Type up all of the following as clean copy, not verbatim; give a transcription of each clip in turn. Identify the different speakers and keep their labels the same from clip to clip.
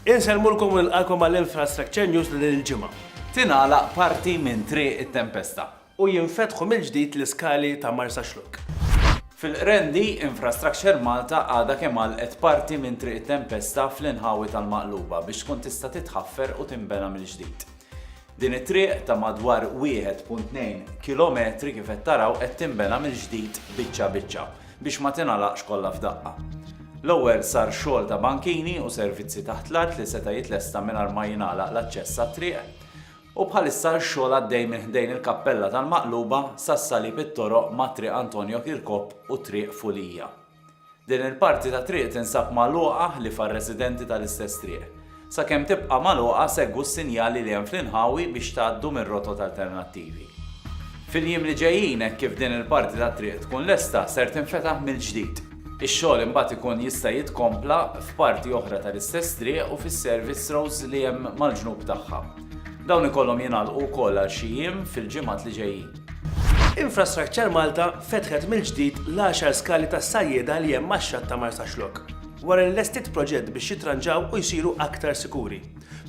Speaker 1: Inselmulkom u nilqakom għall-Infrastructure News li din il-ġimgħa.
Speaker 2: Tingħalaq parti minn triq it-Tempesta.
Speaker 1: U jinfetħu mill-ġdid l-iskali ta' Marsa Xlok.
Speaker 2: Fil-Qrendi, Infrastructure Malta għadha kemm għalqet parti minn triq it-Tempesta fl-inħawi tal-Maqluba biex tkun tista' titħaffer u tinbena mill-ġdid. Din it-triq ta' madwar 1.2 kilometri kif qed taraw qed tinbena mill-ġdid biċċa biċċa biex ma tingħalaqx kollha f'daqqa. L-ewwel sar xogħol ta' bankini u servizzi taħt l-art li seta' jitlesta mingħajr ma jingħalaq l-aċċess għat-triq. U bħalissa x-xogħol għaddej minn ħdejn il-kappella tal-Maqluba sas-salib it-toroq ma' triq Antonio Kirkop u triq Fulija. Din il-parti ta' triq tinsab magħluqa li far-residenti tal-istess triq. Sakemm tibqa' magħluqa segwu s-sinjali li hemm fl-inħawi biex tgħaddu minn rotot alternattivi. Fil-jiem li ġejjin hekk kif din il-parti ta' triq tkun lesta ser tinfetaħ mill-ġdid. Ix-xogħol imbagħad ikun jista' jitkompla f'parti oħra tal-istess triq u fis-service roads li hemm mal-ġnub tagħha. Dawn ikollhom jingħalqu wkoll għal xi jiem fil-ġimgħat li ġejjin.
Speaker 1: Infrastructure Malta fetħet mill-ġdid l-10 skali tas sajjieda li hemm max-xatt ta' Marsa Xlok. Wara l-estit proġett biex jitranġaw u jsiru aktar sikuri.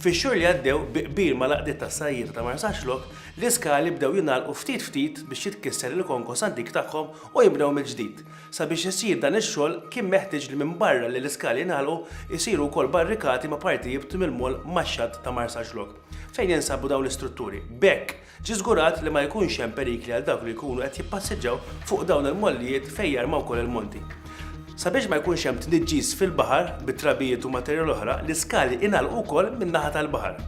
Speaker 1: Fix-xhur li għaddew biqbir ma' laqdiet tas sajjieda ta' Marsa Xlok, l-iskali bdew jingħalqu ftit biex jitkisser il-konkos antik tagħhom u jibdew mill-ġdid. Sabiex isir dan ix-xogħol kien meħtieġ li minn barra li l-iskali jingħalqu jsiru wkoll barrikati ma' partijiet mill-mol max-xatt ta' Marsa Xlok fejn jinsabu dawn l-istrutturi. Bekk, ġi żgurat li ma jkunx hemm perikli għal dawk li jkunu qed jippassiġġaw fuq dawn il-mollijiet fejn jarmaw wkoll il-monti. Sabiex ma jkunx hemm tniġġis fil-baħar bit-trabijiet u materjal oħra, l-iskali ingħalqu wkoll min-naħa tal-baħar.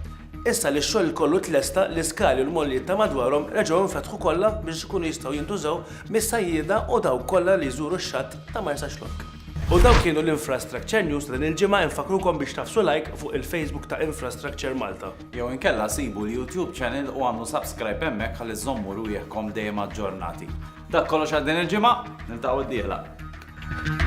Speaker 1: Issa li x-xogħol kollu tlesta l-iskali u l-mollijiet ta' madwarhom reġgħu nfetħu kollha biex ikunu jistgħu jintużaw mis-sajjieda u dawk kollha li jżuru x-xatt ta' Marsa Xlok. U dawk kienu l-Infrastructure News din il-ġimgħa infakrukom biex tafsu like fuq il-Facebook ta' Infrastructure Malta.
Speaker 2: Jew inkella sibu l-YouTube channel u għamlu subscribe hemmhekk ħalli żommu rujieħkom dejjem aġġornati. Dak kollox għal din il-ġimgħa, niltaqgħu d-dieħla.